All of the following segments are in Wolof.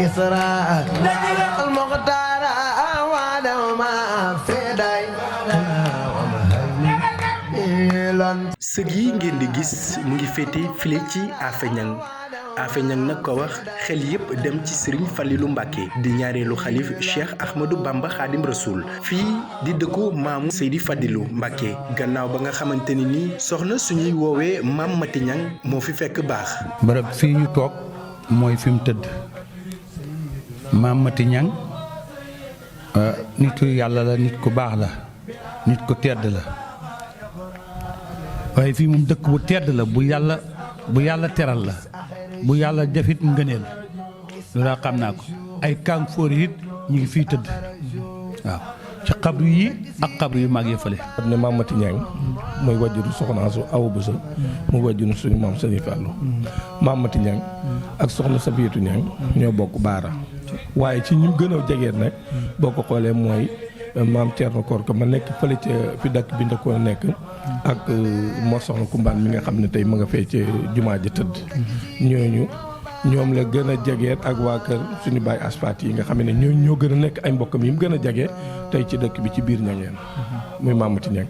إسراء المختار وما في داي sëg yi ngeen di gis mu ngi féete file ci Afe Ñang Afe Ñang nag ko wax xel yépp dem ci Serigne Fallilou Mbacké di ñaareelu xalif Cheikh Ahmadou Bamba Khadim Rasoul fii di dëkku maamu Seydi Fallilou Mbacké gannaaw ba nga xamante ni nii soxna suñuy woowee Maam Mati Ñang moo fi fekk baax. bërëb fii ñu toog mooy fi mu tëdd Maam Mati Ñang nitu yàlla la nit ku baax la nit ku tedd la waaye fii moom dëkk bu tedd la bu yàlla teral la bu yàlla defit ngëneel loolu xam naa ko ay kàng fóor it ñu ngi fii tëdd waaw ci xabru yi ak xabru yu mag yi fële. ne Maam Mati Ñang mooy wajjuru soxna su Awa Bousso mu wajjuru suñu maam Sëriñ Fallu Maam Mati Ñang ak soxna Safiyatu Ñang ñoo bokk baara waaye ci ñu gën a jegeen nag boo ko xoolee mooy maam Thierno Korka ma nekk fële ca fi dëkk bi ndakoo nekk ak Mor Soxna Kumbaan mi nga xam ne tey ma nga fee ca jumaa ja tëdd ñooñu ñoom la gën a jegeet ak waa kër suñu baay aspaat yi nga xam ne ñooñu ñoo gën a nekk ay mbokkam yi mu gën a jege tey ci dëkk bi ci biir Ñangeen muy Maam Mati Ñang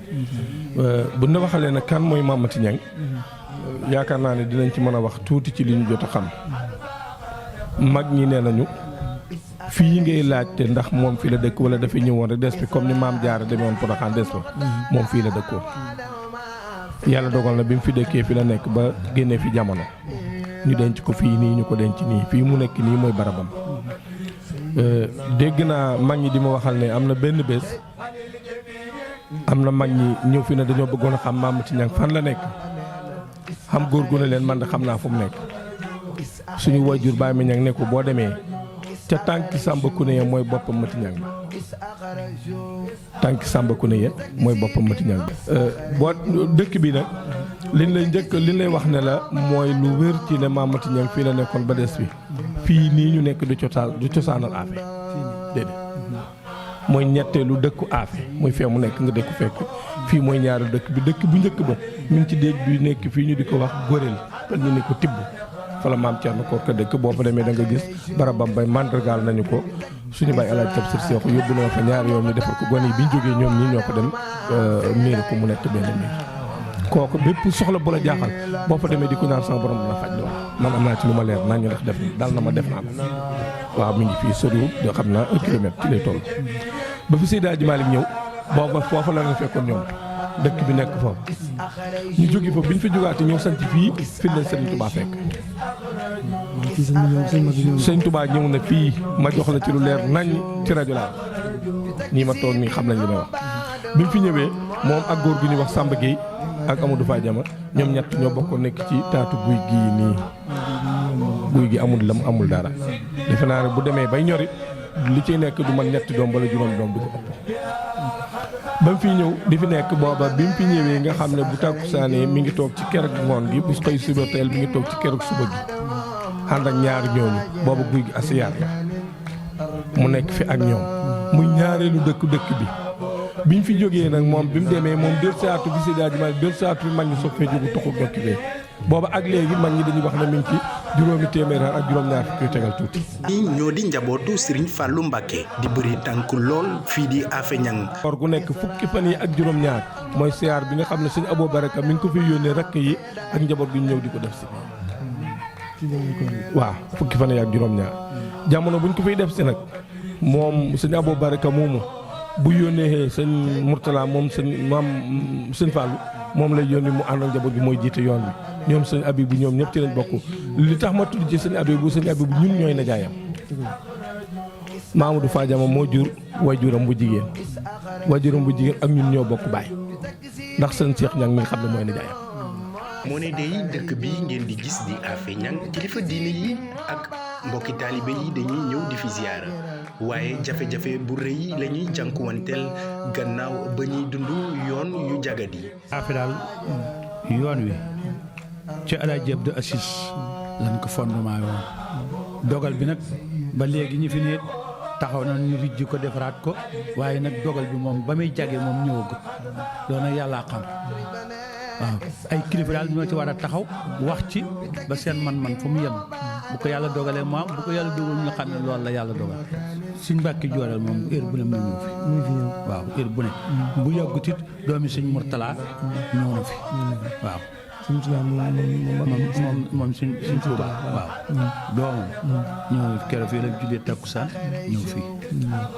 bu ñu waxalee nag kan mooy Maam Mati Ñang yaakaar naa ne dinañ ci mën a wax tuuti ci li ñu jot a xam mag ñi nee nañu fii ngay laajte ndax moom fii la dëkk wala dafay ñëwoon rek des fi comme ni maam Jaara demee woon Porokhane des fa moom fii la dëkkoon yàlla dogal na bi mu fi dëkkee fi la nekk ba génnee fi jamono ñu denc ko fii nii ñu ko denc nii fii mu nekk nii mooy barabam. dégg naa mag ñi di ma waxal ne am na benn bés am na mag ñi ñëw fi ne dañoo bëggoon a xam Maam Mati Ñang fan la nekk xam góor gu ne leen man de xam naa fu mu nekk suñu waajur Baay Mi Ñang ne ko boo demee ca tànki Samba Kune ya mooy boppam Mati Ñang ba tànki Samba Kune ya mooy boppam Mati Ñang ba boo dëkk bi nag liñ lay wax ne la mooy lu wér ci ne Maam Mati Ñang fii la nekkoon ba des fi fii nii ñu nekk du cosaanal Afe déedéet mooy ñetteelu dëkku Afe muy fee mu nekk nga dëkku fekk fii mooy ñaari dëkk bi dëkk bu njëkk ba mi ngi ci déeg bi nekk fii ñu di ko wax Gorel te ñu ne ko tibb fala maam Thierno Korka dëkk boo fa demee da nga gis barabam bay mandargaal nañu ko suñu baay El Hadj Tafsir Seexu yóbbu na fa ñaari yoon ñu defar ko gone yi bi ñu jógee ñoom ñii ñoo fa dem miir ko mu nekk benn miir kooku bépp soxla bu la jaaxal boo fa demee di ko ñaan sama borom dina faj lool man am naa ci lu ma leer naa ñu ndax def dal na ma def naa ko waaw mi ngi fii soriwul de xam naa 1 kilomètre ci lay toll ba fi Seydi Hadji Malick ñëw booba foofa la nga fekkoon ñoom dëkk bi nekk foofu ñu jóge fa bi ñu fi jógaatee ñëw sanc fii fi leen Sëriñ Touba fekk Sëriñ Touba ñëw na fii ma jox la ci lu leer nañ ci rajo laa ñii ma toog nii xam nañ li may wax bi mu fi ñëwee moom ak góor gi ñuy wax Samba Gueye ak Amadou Fadiama ñoom ñett ñoo bokk nekk ci taatu guy gii nii guy gi amul lam amul dara defe naa ne bu demee bay ñori li ciy nekk du man ñetti doom wala juróom doom du ko ëpp ba mu fi ñëw di fi nekk booba bi mu fi ñëwee nga xam ne bu tàkkusaanee mi ngi toog ci keroog ngoon gi bu xëy suba teel mi ngi toog ci keroog suba gi ànd ak ñaari ñooñu booba guy gi asiyaar la mu nekk fi ak ñoom muy ñaareelu dëkk bi biñ fi jógee nag moom bi mu demee moom del saatu bi Seydi Hadji Malick del saatu bi mag ñi soog fee jógu toxu dëkk bee booba ak léegi mag ñi dañuy wax ne mi ngi ci juróomi téeméer ak juróom-ñaar fukki tegal tuuti. ñii ñoo di njabootu Serigne Fallou Mbacké di bëri tànk lool fii di Afe Ñang koor gu nekk fukki fan yi ak juróom-ñaar mooy siyaar bi nga xam ne sëñ Abou Baraka mi ngi ko fi yónnee rakk yi ak njaboot gi ñëw di ko def si. waaw fukki fan yi ak juróom-ñaar jamono buñ ko fiy def si nag moom sëñ Abou Baraka moomu bu yónnee sëñ Mourtala moom sëñ Fallou moom lay yónni mu ànd ak njaboot bi mooy jiite yoon bi ñoom sëñ Abibu ñoom ñëpp ci lañ bokk li tax ma tudd ci sëñ Abibu ñun ñooy najaayam Mamadou Fadiama moo jur wajuram bu jigéen ak ñun ñoo bokk baay ndax sëñ Cheikh Ñang mi nga xam ne mooy najaayam. moo ne day dëkk bi ngeen di gis di Afe Ñang kilifa diine yi ak mbokki taalibe yi dañuy ñëw di fi ziyaara waaye jafe-jafe bu rëy la ñuy jànkuwanteel gannaaw ba ñuy dund yoon yu jagadi. Afe daal yoon wi ci Alaaji Abdu Asiis lañ ko fondement woon dogal bi nag ba léegi ñi fi ne taxaw na ñu rijji ko defaraat ko waaye nag dogal bi moom ba muy jage moom ñëwagut loolu nag yàllaa xam waaw ay kilifa daal ñoo ci war a taxaw wax ci ba seen man-man fu mu yem bu ko yàlla dogalee mu am bu ko yàlla dogal ñu xam ne loolu la yàlla dogal suñ mbàkki jooreel moom heure bu ne mu ñëw fi waaw heure bu ne bu yàggut it doomi suñ Murtala ñëw na fi waaw moom suñ Tuuba waaw doomam ñëw keroog fii la jullee takkusaan ñëw fii waaw